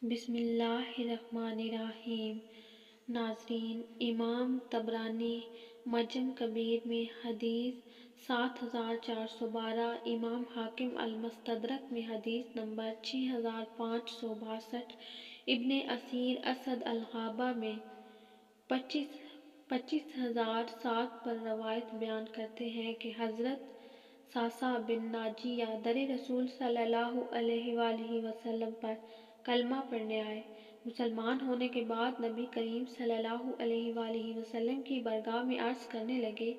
بسم اللہ الرحمن الرحیم۔ ناظرین، امام طبرانی معجم کبیر میں حدیث 7412، امام حاکم المستدرک میں حدیث نمبر 6562، ابن اسیر اسد الغابہ میں 25007 پر روایت بیان کرتے ہیں کہ حضرت صعصع بن ناجیہ در رسول صلی اللہ علیہ وآلہ وسلم پر کلمہ پڑھنے آئے۔ مسلمان ہونے کے بعد نبی کریم صلی اللہ علیہ وآلہ وسلم کی بارگاہ میں عرض کرنے لگے،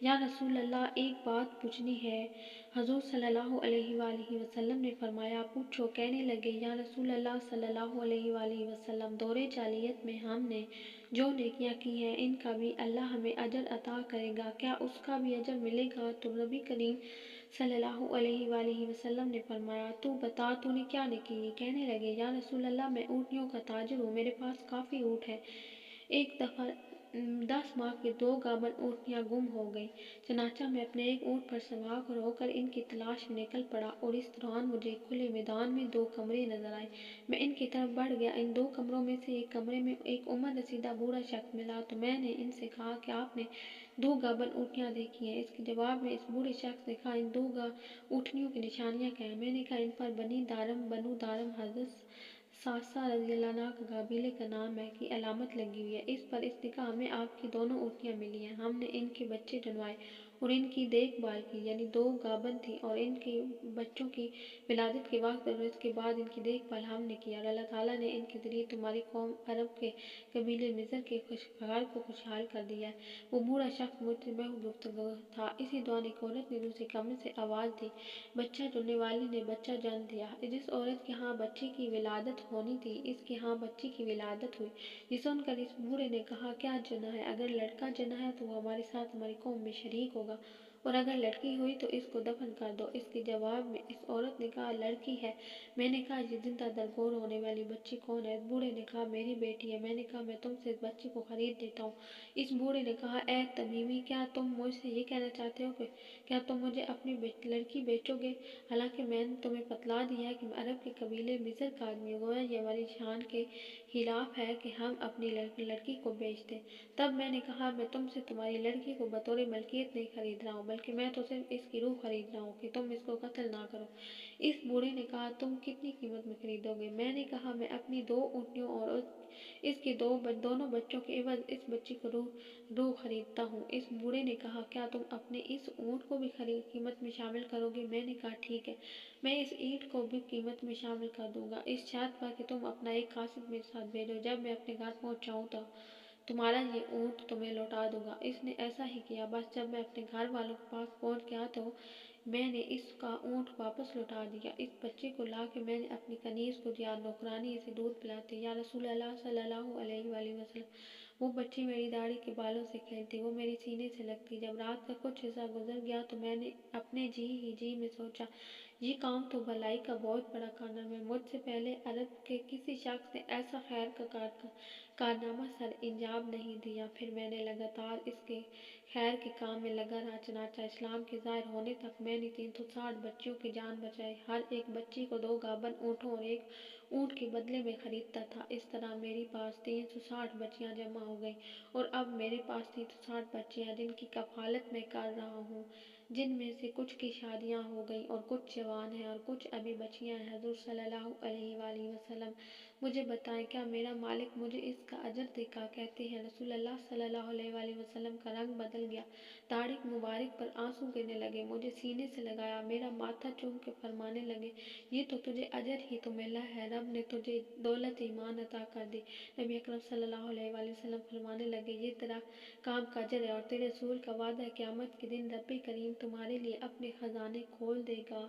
یا رسول اللہ، ایک بات پوچھنی ہے۔ حضور صلی اللہ علیہ وآلہ وسلم نے فرمایا، پوچھو۔ کہنے لگے، یا رسول اللہ صلی اللہ علیہ وآلہ وسلم، دور جاہلیت میں ہم نے جو نیکیاں کی ہیں ان کا بھی اللہ ہمیں اجر عطا کرے گا، کیا اس کا بھی اجر ملے گا؟ تو نبی کریم صلی اللہ علیہ وآلہ وسلم نے فرمایا، تو بتا، تو نے کیا نیکی کی؟ کہنے لگے، یا رسول اللہ، میں اونٹنیوں کا تاجر ہوں، میرے پاس کافی اونٹ ہیں۔ ایک دفعہ 10 ماہ کی 2 گابن اونٹنیاں گم ہو گئیں، چنانچہ میں اپنے ایک اونٹ پر سوار ہو کر ان کی تلاش میں نکل پڑا، اور اس دوران مجھے کھلے میدان میں 2 کمرے نظر آئے۔ میں ان کی طرف بڑھ گیا۔ ان 2 کمروں میں سے ایک کمرے میں ایک عمر رسیدہ بوڑھا شخص ملا، تو میں نے ان سے کہا کہ آپ نے 2 گابن اونٹنیاں دیکھی ہیں؟ اس کے جواب میں اس بوڑھے شخص نے کہا، ان 2 اونٹنیوں کی نشانیاں کیا ہیں؟ میں نے کہا، ان پر بنو دارم حضرت صعصع رضی اللہ عنہ کا قبیلے کا نام ہے کی علامت لگی ہوئی ہے۔ اس پر اس نے کہا، ہمیں آپ کی دونوں اونٹنیاں ملی ہیں، ہم نے ان کے بچے ڈھونڈوائے اور ان کی دیکھ بھال کی، یعنی 2 گابن تھیں، اور ان کے بچوں کی ولادت کے وقت اور اس کے بعد ان کی دیکھ بھال ہم نے کی، اور اللہ تعالیٰ نے ان کے ذریعے تمہاری قوم عرب کے قبیلے مصر کے گھر کو خوشحال کر دیا ہے۔ وہ بوڑھا شخص مجھ سے محو گفتگو تھا۔ اسی دوران ایک عورت نے دوسرے کمرے سے آواز دی، بچہ ڈھونڈنے والی نے بچہ جن دیا۔ جس عورت کے ہاں بچے کی ولادت ہونی تھی، اس کے ہاں بچی کی ولادت ہوئی۔ یہ سن کر اس بوڑھے نے کہا، کیا جنا ہے؟ اگر لڑکا جنا ہے تو وہ ہمارے ساتھ ہماری قوم میں شریک ہوگا، اور اگر لڑکی ہوئی تو اس کو دفن کر دو۔ اس کے جواب میں اس عورت نے کہا، لڑکی ہے۔ میں نے کہا، یہ زندہ درگور ہونے والی بچی کون ہے؟ اس بوڑھے نے کہا، میری بیٹی ہے۔ میں نے کہا، میں تم سے اس بچی کو خرید لیتا ہوں۔ اس بوڑھے نے کہا، اے تمیمی، کیا تم مجھ سے یہ کہنا چاہتے ہو کہ کیا تم مجھے اپنی لڑکی بیچو گے؟ حالانکہ میں نے تمہیں بتلا دیا ہے کہ میں عرب کے قبیلے مصر کا آدمی ہوں، گویا یہ ہماری شان کے خلاف ہے کہ ہم اپنی لڑکی کو بیچ دیں۔ تب میں نے کہا، میں تم سے تمہاری لڑکی کو بطور ملکیت نہیں خرید رہا ہوں، بلکہ میں تو صرف اس کی روح خرید رہا ہوں کہ تم اس کو قتل نہ کرو۔ اس بوڑھے نے کہا، تم کتنی قیمت میں خریدو گے؟ میں نے کہا، میں اپنی 2 اونٹنیوں اور اس کے دونوں بچوں کے عوض اس بچی کو روح خریدتا ہوں۔ اس بوڑھے نے کہا، کیا تم اپنے اس اونٹ کو بھی قیمت میں شامل کرو گے؟ میں نے کہا، ٹھیک ہے، میں اس اینٹ کو بھی قیمت میں شامل کر دوں گا، اس شرط پر کہ تم اپنا ایک قاصد میرے ساتھ بھیجو، جب میں اپنے گھر پہنچ جاؤں تو تمہارا یہ اونٹ تمہیں لوٹا دوں گا۔ اس نے ایسا ہی کیا۔ بس جب میں اپنے گھر والوں کے پاس پہنچ گیا تو میں نے اس کا اونٹ واپس لوٹا دیا۔ اس بچے کو لا کے میں نے اپنی کنیز کو دیا، نوکرانی اسے دودھ پلاتی۔ یا رسول اللہ صلی اللہ علیہ وآلہ وسلم، وہ بچی میری داڑھی کے بالوں سے کھیلتی، وہ میرے سینے سے لگتی۔ جب رات کا کچھ حصہ گزر گیا تو میں نے اپنے جی میں سوچا، یہ کام تو بھلائی کا بہت بڑا کارنامہ ہے۔ مجھ سے پہلے عرب کے کسی شخص نے ایسا خیر کا کارنامہ سر انجام نہیں دیا۔ پھر میں نے لگاتار اس کے خیر کے کام میں لگا رہا، چنانچہ اسلام کے ظاہر ہونے تک میں نے 360 بچیوں کی جان بچائی، ہر ایک بچی کو 2 گابن اونٹوں اور ایک اونٹ کے بدلے میں خریدتا تھا۔ اس طرح میرے پاس 360 بچیاں جمع ہو گئیں، اور اب میرے پاس 360 بچیاں جن کی کفالت میں کر رہا ہوں، جن میں سے کچھ کی شادیاں ہو گئیں اور کچھ جوان ہیں اور کچھ ابھی بچیاں ہیں۔ حضور صلی اللہ علیہ وآلہ وسلم، مجھے بتائیں، کیا میرا مالک مجھے اس کا اجر دے گا؟ کہتے ہیں رسول اللہ صلی اللہ علیہ وآلہ وسلم کا رنگ بدل گیا، داڑھی مبارک پر آنسو گرنے لگے، مجھے سینے سے لگایا، میرا ماتھا چوم کے فرمانے لگے، یہ تو تجھے اجر ہی تو ملا ہے، رب نے تجھے دولت ایمان عطا کر دی۔ نبی اکرم صلی اللہ علیہ وآلہ وسلم فرمانے لگے، یہ تیرا کام کا اجر ہے، اور تیرے رسول کا وعدہ ہے، قیامت کے دن رب کریم تمہارے لیے اپنے خزانے کھول دے گا۔